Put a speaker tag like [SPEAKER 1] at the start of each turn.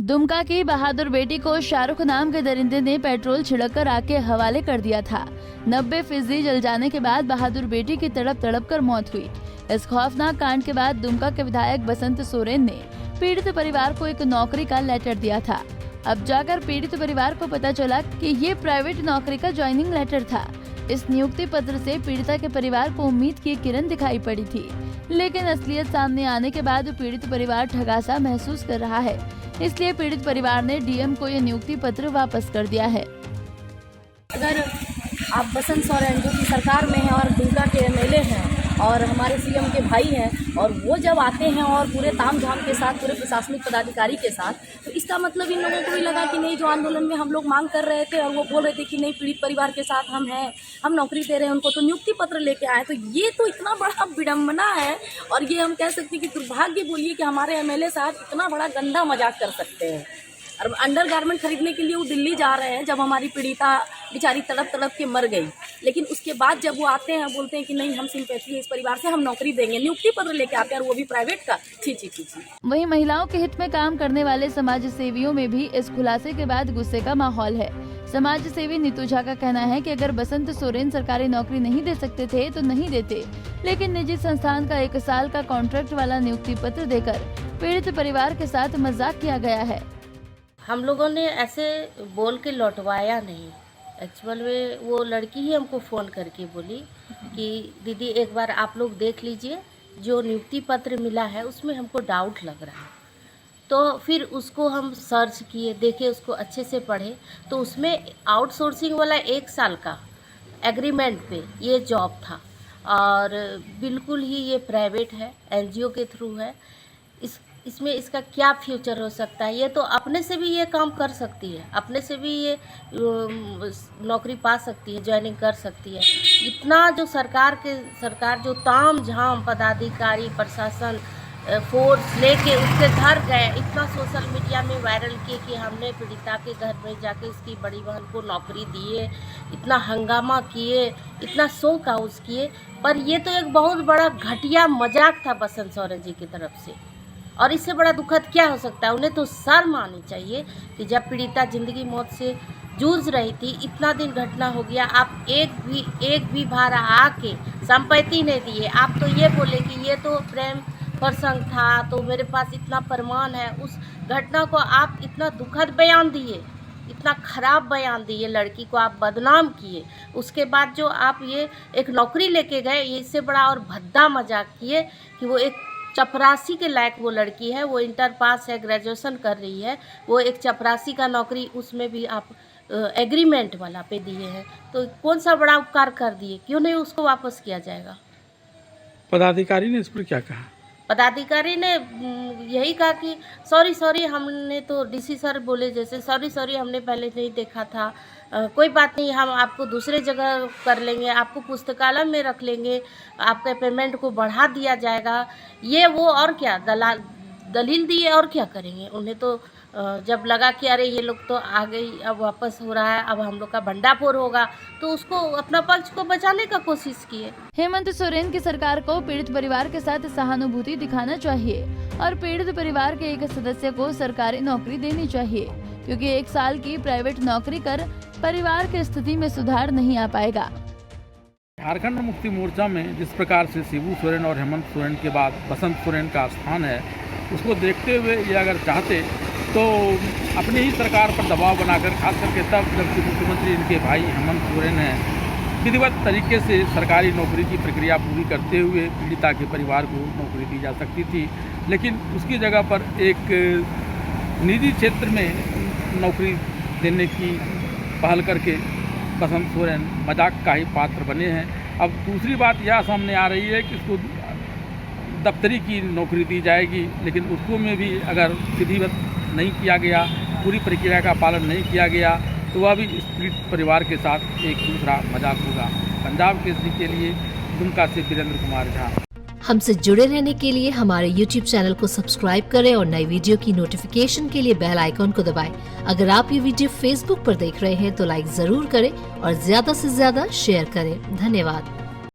[SPEAKER 1] दुमका की बहादुर बेटी को शाहरुख नाम के दरिंदे ने पेट्रोल छिड़ककर आग के हवाले कर दिया था। 90% जल जाने के बाद बहादुर बेटी की तड़प कर मौत हुई। इस खौफनाक कांड के बाद दुमका के विधायक बसंत सोरेन ने पीड़ित परिवार को एक नौकरी का लेटर दिया था। अब जाकर पीड़ित परिवार को पता चला कि ये प्राइवेट नौकरी का ज्वाइनिंग लेटर था। इस नियुक्ति पत्र से पीड़िता के परिवार को उम्मीद की किरण दिखाई पड़ी थी, लेकिन असलियत सामने आने के बाद पीड़ित परिवार ठगासा महसूस कर रहा है। इसलिए पीड़ित परिवार ने डीएम को यह नियुक्ति पत्र वापस कर दिया है।
[SPEAKER 2] अगर आप बसंत सोरेन जो कि सरकार में है और दुमका के एमएलए हैं और हमारे सीएम के भाई हैं, और वो जब आते हैं और पूरे तामझाम के साथ पूरे प्रशासनिक पदाधिकारी के साथ, तो इसका मतलब इन लोगों को भी लगा कि नहीं, जो आंदोलन में हम लोग मांग कर रहे थे और वो बोल रहे थे कि नहीं पीड़ित परिवार के साथ हम हैं, हम नौकरी दे रहे हैं उनको, तो नियुक्ति पत्र लेके आए। तो ये तो इतना बड़ा विडम्बना है, और ये हम कह सकते हैं कि दुर्भाग्य बोलिए कि हमारे एमएलए साहब इतना बड़ा गंदा मजाक कर सकते हैं। और अंडरगारमेंट खरीदने के लिए वो दिल्ली जा रहे हैं, जब हमारी पीड़िता बेचारी तड़प के मर गई। लेकिन उसके बाद जब वो आते हैं बोलते हैं कि नहीं, हम सिंपैथी है इस परिवार से, हम नौकरी देंगे, नियुक्ति पत्र लेके आते हैं, और वो भी प्राइवेट का। छी।
[SPEAKER 1] वहीं महिलाओं के हित में काम करने वाले समाज सेवियों में भी इस खुलासे के बाद गुस्से का माहौल है। समाज सेवी नीतू झा का कहना है कि अगर बसंत सोरेन सरकारी नौकरी नहीं दे सकते थे तो नहीं देते, लेकिन निजी संस्थान का 1 साल का कॉन्ट्रैक्ट वाला नियुक्ति पत्र देकर पीड़ित परिवार के साथ मजाक किया गया है।
[SPEAKER 3] हम लोगों ने ऐसे बोल के लौटवाया नहीं। एक्चुअल में वो लड़की ही हमको फ़ोन करके बोली कि दीदी एक बार आप लोग देख लीजिए, जो नियुक्ति पत्र मिला है उसमें हमको डाउट लग रहा है। तो फिर उसको हम सर्च किए, देखे, उसको अच्छे से पढ़े, तो उसमें आउटसोर्सिंग वाला 1 साल का एग्रीमेंट पे ये जॉब था, और बिल्कुल ही ये प्राइवेट है, एनजीओ के थ्रू है। इसमें इसका क्या फ्यूचर हो सकता है? ये तो अपने से भी ये काम कर सकती है, अपने से भी ये नौकरी पा सकती है, ज्वाइनिंग कर सकती है। इतना जो सरकार जो ताम झाम पदाधिकारी प्रशासन फोर्स लेके उसके घर गए, इतना सोशल मीडिया में वायरल किए कि हमने पीड़िता के घर में जाके इसकी बड़ी बहन को नौकरी दिए, इतना हंगामा किए, इतना शो काउस किए, पर ये तो एक बहुत बड़ा घटिया मजाक था बसंत सोरेन जी की तरफ से। और इससे बड़ा दुखद क्या हो सकता है? उन्हें तो शर्म आनी चाहिए कि जब पीड़िता जिंदगी मौत से जूझ रही थी, इतना दिन घटना हो गया, आप एक भी बार आके संपत्ति नहीं दिए। आप तो ये बोले कि ये तो प्रेम प्रसंग था, तो मेरे पास इतना प्रमाण है। उस घटना को आप इतना दुखद बयान दिए, इतना खराब बयान दिए, लड़की को आप बदनाम किए। उसके बाद जो आप ये एक नौकरी लेके गए, इससे बड़ा और भद्दा मजाक किए कि वो एक चपरासी के लायक वो लड़की है, वो इंटर पास है, ग्रेजुएशन कर रही है, वो एक चपरासी का नौकरी, उसमें भी आप एग्रीमेंट वाला पे दिए हैं। तो कौन सा बड़ा उपकार कर दिए? क्यों नहीं उसको वापस किया जाएगा?
[SPEAKER 4] पदाधिकारी ने इस पर क्या कहा?
[SPEAKER 3] पदाधिकारी ने यही कहा कि सॉरी, हमने तो डीसी सर बोले जैसे सॉरी, हमने पहले नहीं देखा था, कोई बात नहीं, हम आपको दूसरे जगह कर लेंगे, आपको पुस्तकालय में रख लेंगे, आपके पेमेंट को बढ़ा दिया जाएगा, ये वो, और क्या दलील दिए, और क्या करेंगे? उन्हें तो जब लगा कि अरे ये लोग तो आ गई, अब वापस हो रहा है, अब हम लोग का भंडाफोड़ होगा, तो उसको अपना पक्ष को बचाने का कोशिश किए।
[SPEAKER 1] हेमंत सोरेन की सरकार को पीड़ित परिवार के साथ सहानुभूति दिखाना चाहिए और पीड़ित परिवार के एक सदस्य को सरकारी नौकरी देनी चाहिए, क्योंकि 1 साल की प्राइवेट नौकरी कर परिवार की स्थिति में सुधार नहीं आ पाएगा।
[SPEAKER 4] झारखंड मुक्ति मोर्चा में जिस प्रकार से शिबू सोरेन और हेमंत सोरेन के बाद बसंत सोरेन का स्थान है, उसको देखते हुए ये अगर चाहते तो अपनी ही सरकार पर दबाव बनाकर, खास करके तब जबकि मुख्यमंत्री इनके भाई हेमंत सोरेन हैं, विधिवत तरीके से सरकारी नौकरी की प्रक्रिया पूरी करते हुए पीड़िता के परिवार को नौकरी दी जा सकती थी। लेकिन उसकी जगह पर एक निजी क्षेत्र में नौकरी देने की पहल करके बसंत सोरेन मजाक का ही पात्र बने हैं। अब दूसरी बात यह सामने आ रही है कि उसको दफ्तरी की नौकरी दी जाएगी, लेकिन उसको में भी अगर विधिवत नहीं किया गया, पूरी प्रक्रिया का पालन नहीं किया गया, तो वह भी इस पीड़ित परिवार के साथ एक दूसरा मजाक होगा। पंजाब केसरी के लिए दुमका से वीरेंद्र कुमार झा।
[SPEAKER 5] हमसे जुड़े रहने के लिए हमारे YouTube चैनल को सब्सक्राइब करें और नई वीडियो की नोटिफिकेशन के लिए बेल आइकॉन को दबाएं। अगर आप ये वीडियो Facebook पर देख रहे हैं तो लाइक जरूर करें और ज्यादा से ज्यादा शेयर करें। धन्यवाद।